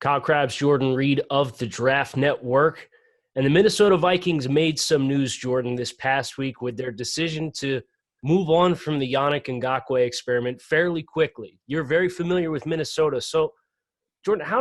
Kyle Crabbs, Jordan Reid of the Draft Network. And the Minnesota Vikings made some news, Jordan, this past week with their decision to move on from the Yannick Ngakoue experiment fairly quickly. You're very familiar with Minnesota. So, Jordan, how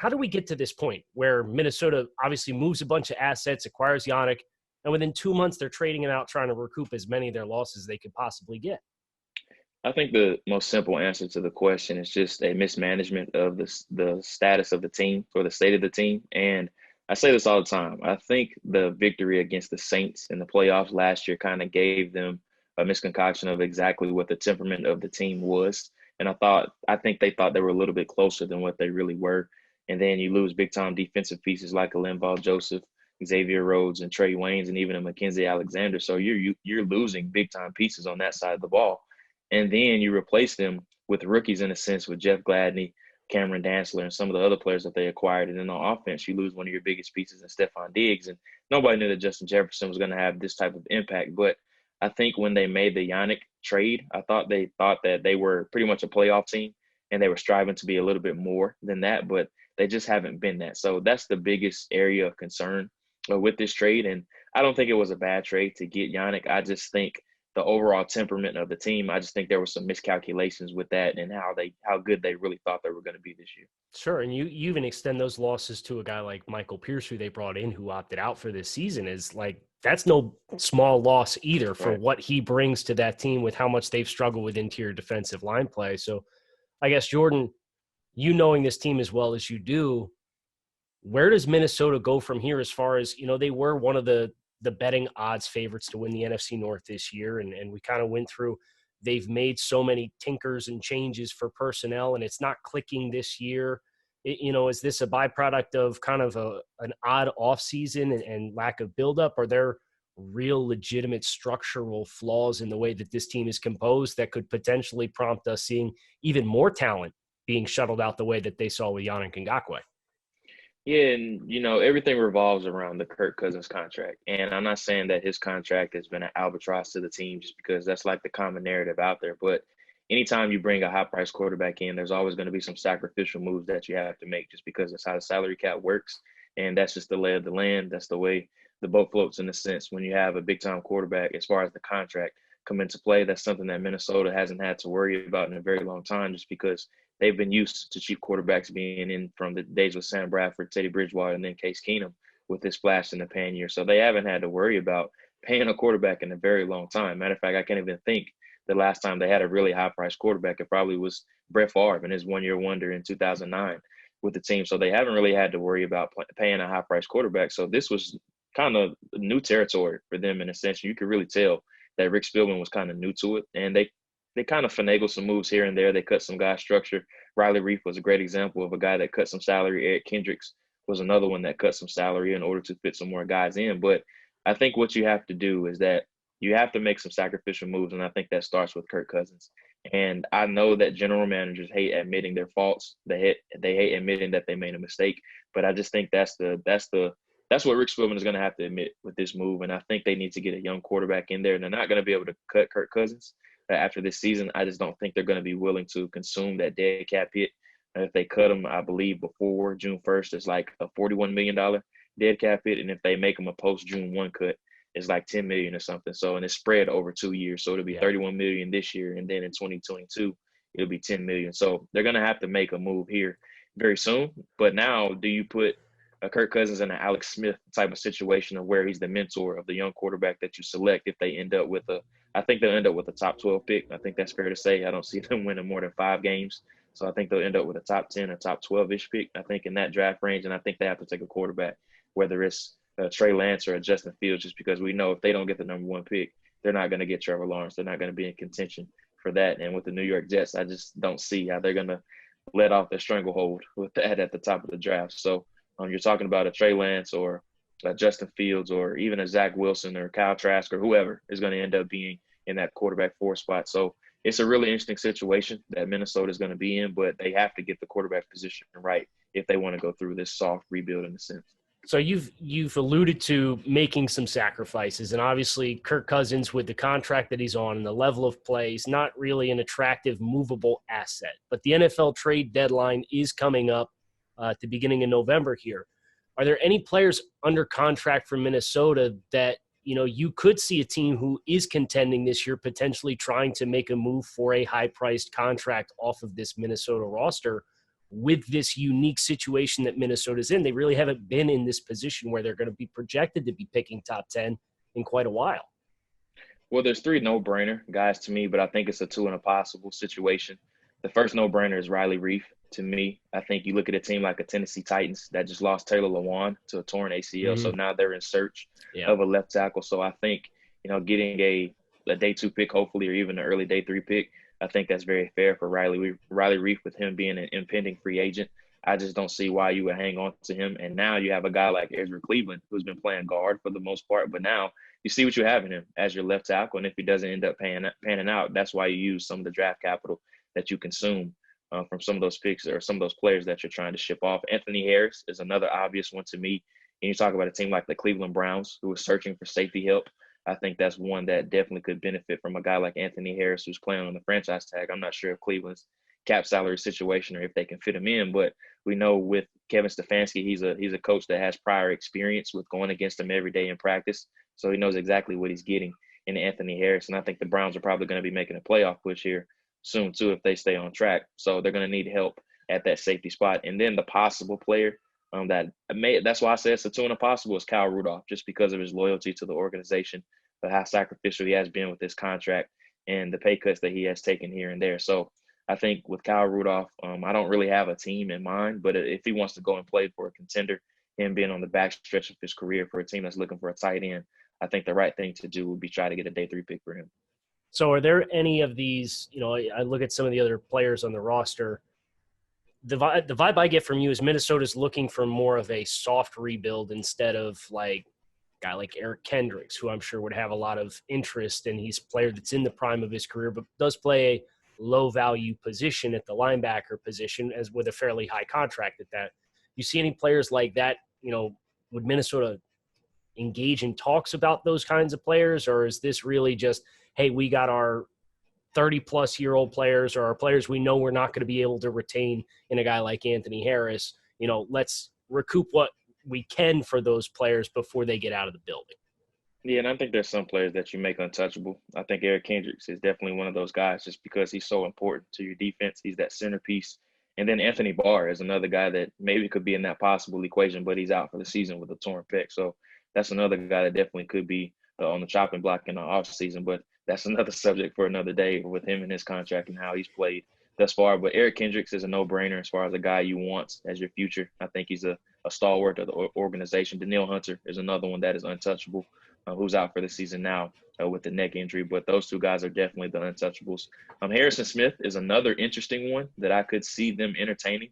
did we get to this point where Minnesota obviously moves a bunch of assets, acquires Yannick, and within 2 months they're trading him out, trying to recoup as many of their losses they could possibly get? I think the most simple answer to the question is just a mismanagement of the status of the team or the state of the team. And I say this all the time. I think the victory against the Saints in the playoffs last year kind of gave them a misconcoction of exactly what the temperament of the team was. And I think they thought they were a little bit closer than what they really were. And then you lose big time defensive pieces like a Linval Joseph, Xavier Rhodes, and Trey Waynes, and even a Mackenzie Alexander. So you're losing big time pieces on that side of the ball. And then you replace them with rookies in a sense with Jeff Gladney, Cameron Dantzler, and some of the other players that they acquired. And then on offense, you lose one of your biggest pieces in Stephon Diggs. And nobody knew that Justin Jefferson was going to have this type of impact. But I think when they made the Yannick trade, they thought that they were pretty much a playoff team and they were striving to be a little bit more than that, but they just haven't been that. So that's the biggest area of concern with this trade. And I don't think it was a bad trade to get Yannick. I just think the overall temperament of the team, I just think there were some miscalculations with that and how good they really thought they were going to be this year. Sure, and you even extend those losses to a guy like Michael Pierce, who they brought in, who opted out for this season. Is like that's no small loss either for what he brings to that team with how much they've struggled with interior defensive line play. So I guess, Jordan, you knowing this team as well as you do, where does Minnesota go from here as far as, they were one of the betting odds favorites to win the NFC North this year. And we kind of went through, they've made so many tinkers and changes for personnel and it's not clicking this year. Is this a byproduct of kind of an odd offseason and lack of buildup? Are there real legitimate structural flaws in the way that this team is composed that could potentially prompt us seeing even more talent being shuttled out the way that they saw with Yannick Ngakoue? Yeah, and everything revolves around the Kirk Cousins contract. And I'm not saying that his contract has been an albatross to the team just because that's like the common narrative out there. But anytime you bring a high-priced quarterback in, there's always going to be some sacrificial moves that you have to make just because that's how the salary cap works. And that's just the lay of the land. That's the way the boat floats in a sense. When you have a big-time quarterback, as far as the contract come into play, that's something that Minnesota hasn't had to worry about in a very long time just because they've been used to cheap quarterbacks being in from the days with Sam Bradford, Teddy Bridgewater, and then Case Keenum with this splash in the pan year. So they haven't had to worry about paying a quarterback in a very long time. Matter of fact, I can't even think the last time they had a really high-priced quarterback. It probably was Brett Favre in his one-year wonder in 2009 with the team. So they haven't really had to worry about paying a high-priced quarterback. So this was kind of new territory for them in a sense. You could really tell that Rick Spielman was kind of new to it, and they kind of finagled some moves here and there. They cut some guy structure. Riley Reef was a great example of a guy that cut some salary. Eric Kendricks was another one that cut some salary in order to fit some more guys in. But I think what you have to do is that you have to make some sacrificial moves, and I think that starts with Kirk Cousins. And I know that general managers hate admitting their faults. They hate admitting that they made a mistake. But I just think that's what Rick Spielman is going to have to admit with this move. And I think they need to get a young quarterback in there. And they're not going to be able to cut Kirk Cousins after this season. I just don't think they're going to be willing to consume that dead cap hit. And if they cut him, I believe before June 1st, it's like a $41 million dead cap hit. And if they make him a post-June 1 cut, it's like $10 million or something. So, and it's spread over 2 years. So it'll be $31 million this year. And then in 2022, it'll be $10 million. So they're going to have to make a move here very soon. But now, do you put Kirk Cousins in an Alex Smith type of situation of where he's the mentor of the young quarterback that you select if they end up with I think they'll end up with a top 12 pick. I think that's fair to say. I don't see them winning more than 5 games. So I think they'll end up with a top 10 or top 12-ish pick, I think, in that draft range. And I think they have to take a quarterback, whether it's Trey Lance or a Justin Fields, just because we know if they don't get the number 1 pick, they're not going to get Trevor Lawrence. They're not going to be in contention for that. And with the New York Jets, I just don't see how they're going to let off their stranglehold with that at the top of the draft. So you're talking about a Trey Lance or Justin Fields or even a Zach Wilson or Kyle Trask or whoever is going to end up being in that quarterback 4 spot. So it's a really interesting situation that Minnesota is going to be in, but they have to get the quarterback position right if they want to go through this soft rebuild in a sense. So you've alluded to making some sacrifices, and obviously Kirk Cousins, with the contract that he's on and the level of play, is not really an attractive movable asset. But the NFL trade deadline is coming up. at the beginning of November here. Are there any players under contract for Minnesota that, you could see a team who is contending this year potentially trying to make a move for a high-priced contract off of this Minnesota roster with this unique situation that Minnesota's in? They really haven't been in this position where they're going to be projected to be picking top 10 in quite a while. Well, there's three no-brainer guys to me, but I think it's a two and a possible situation. The first no-brainer is Riley Reif to me. I think you look at a team like the Tennessee Titans that just lost Taylor Lewan to a torn ACL, so now they're in search of a left tackle. So I think, getting a day 2 pick, hopefully, or even an early day 3 pick, I think that's very fair for Riley Reif with him being an impending free agent. I just don't see why you would hang on to him. And now you have a guy like Ezra Cleveland who's been playing guard for the most part, but now you see what you have in him as your left tackle. And if he doesn't end up panning out, that's why you use some of the draft capital that you consume from some of those picks or some of those players that you're trying to ship off. Anthony Harris is another obvious one to me. And you talk about a team like the Cleveland Browns who is searching for safety help. I think that's one that definitely could benefit from a guy like Anthony Harris who's playing on the franchise tag. I'm not sure if Cleveland's cap salary situation or if they can fit him in, but we know with Kevin Stefanski, he's a coach that has prior experience with going against him every day in practice. So he knows exactly what he's getting in Anthony Harris. And I think the Browns are probably going to be making a playoff push here soon too if they stay on track. So they're going to need help at that safety spot. And then the possible player that's why I say it's a two and a possible is Kyle Rudolph, just because of his loyalty to the organization, but how sacrificial he has been with his contract and the pay cuts that he has taken here and there. So I think with Kyle Rudolph, I don't really have a team in mind, but if he wants to go and play for a contender, him being on the back stretch of his career for a team that's looking for a tight end, I think the right thing to do would be try to get a day 3 pick for him. So are there any of these, I look at some of the other players on the roster, the vibe I get from you is Minnesota's looking for more of a soft rebuild instead of like a guy like Eric Kendricks, who I'm sure would have a lot of interest, and he's a player that's in the prime of his career, but does play a low-value position at the linebacker position as with a fairly high contract at that. You see any players like that, would Minnesota engage in talks about those kinds of players, or is this really just, hey, we got our 30-plus-year-old players or our players we know we're not going to be able to retain in a guy like Anthony Harris, let's recoup what we can for those players before they get out of the building? Yeah, and I think there's some players that you make untouchable. I think Eric Kendricks is definitely one of those guys just because he's so important to your defense. He's that centerpiece. And then Anthony Barr is another guy that maybe could be in that possible equation, but he's out for the season with a torn pec. So that's another guy that definitely could be on the chopping block in the offseason. But that's another subject for another day with him and his contract and how he's played thus far. But Eric Kendricks is a no-brainer as far as a guy you want as your future. I think he's a stalwart of the organization. Danielle Hunter is another one that is untouchable, who's out for the season now with the neck injury. But those two guys are definitely the untouchables. Harrison Smith is another interesting one that I could see them entertaining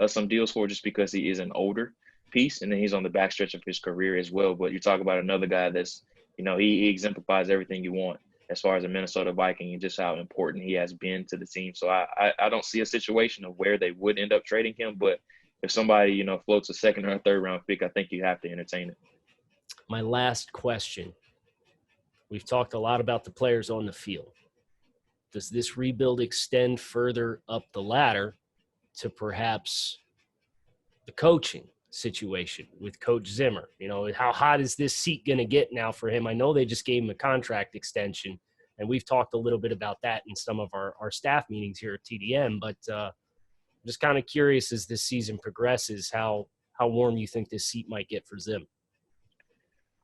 some deals for just because he is an older piece, and then he's on the backstretch of his career as well. But you talk about another guy that's, he exemplifies everything you want as far as a Minnesota Viking and just how important he has been to the team. So I don't see a situation of where they would end up trading him, but if somebody, floats a second or a third round pick, I think you have to entertain it. My last question. We've talked a lot about the players on the field. Does this rebuild extend further up the ladder to perhaps the coaching situation with Coach Zimmer? How hot is this seat going to get now for him? I know they just gave him a contract extension, and we've talked a little bit about that in some of our staff meetings here at TDM, but I'm just kind of curious as this season progresses, how warm you think this seat might get for Zim.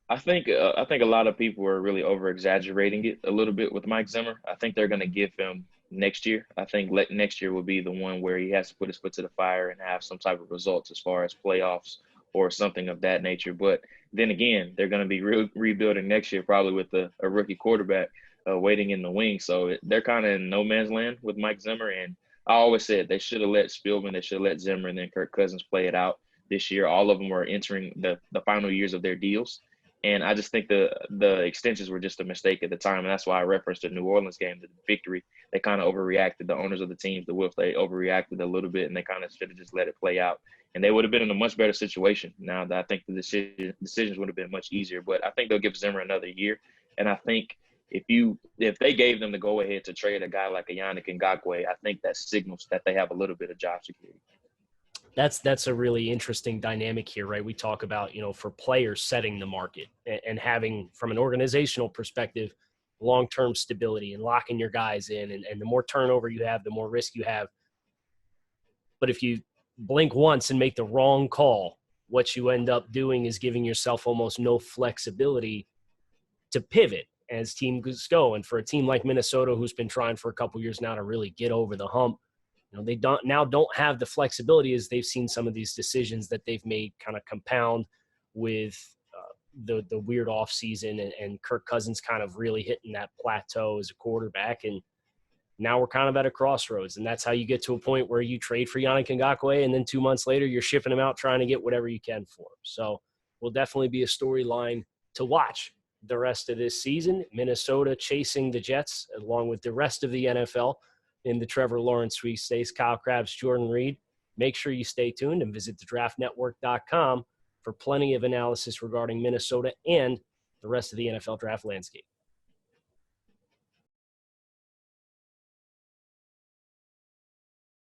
I think a lot of people are really over-exaggerating it a little bit with Mike Zimmer. I think they're going to give him next year. I think next year will be the one where he has to put his foot to the fire and have some type of results as far as playoffs or something of that nature. But then again, they're going to be rebuilding next year probably with a rookie quarterback waiting in the wings. So they're kind of in no man's land with Mike Zimmer. And I always said they should have let Spielman, they should have let Zimmer, and then Kirk Cousins play it out this year. All of them were entering the final years of their deals. And I just think the extensions were just a mistake at the time. And that's why I referenced the New Orleans game, the victory. They kind of overreacted. The owners of the teams, the Wolves, they overreacted a little bit, and they kind of should have just let it play out. And they would have been in a much better situation. Now, I think the decisions would have been much easier. But I think they'll give Zimmer another year. And I think if they gave them the go-ahead to trade a guy like a Yannick Ngakoue, I think that signals that they have a little bit of job security. That's a really interesting dynamic here, right? We talk about, for players setting the market and having, from an organizational perspective, long-term stability and locking your guys in. And the more turnover you have, the more risk you have. But if you blink once and make the wrong call, what you end up doing is giving yourself almost no flexibility to pivot as teams go. And for a team like Minnesota, who's been trying for a couple years now to really get over the hump, they don't have the flexibility, as they've seen some of these decisions that they've made kind of compound with the weird off season and Kirk Cousins kind of really hitting that plateau as a quarterback. And now we're kind of at a crossroads, and that's how you get to a point where you trade for Yannick Ngakoue, and then 2 months later you're shipping him out trying to get whatever you can for him. So will definitely be a storyline to watch the rest of this season. Minnesota chasing the Jets along with the rest of the NFL in the Trevor Lawrence sweepstakes. Kyle Crabbs, Jordan Reid. Make sure you stay tuned and visit thedraftnetwork.com for plenty of analysis regarding Minnesota and the rest of the NFL draft landscape.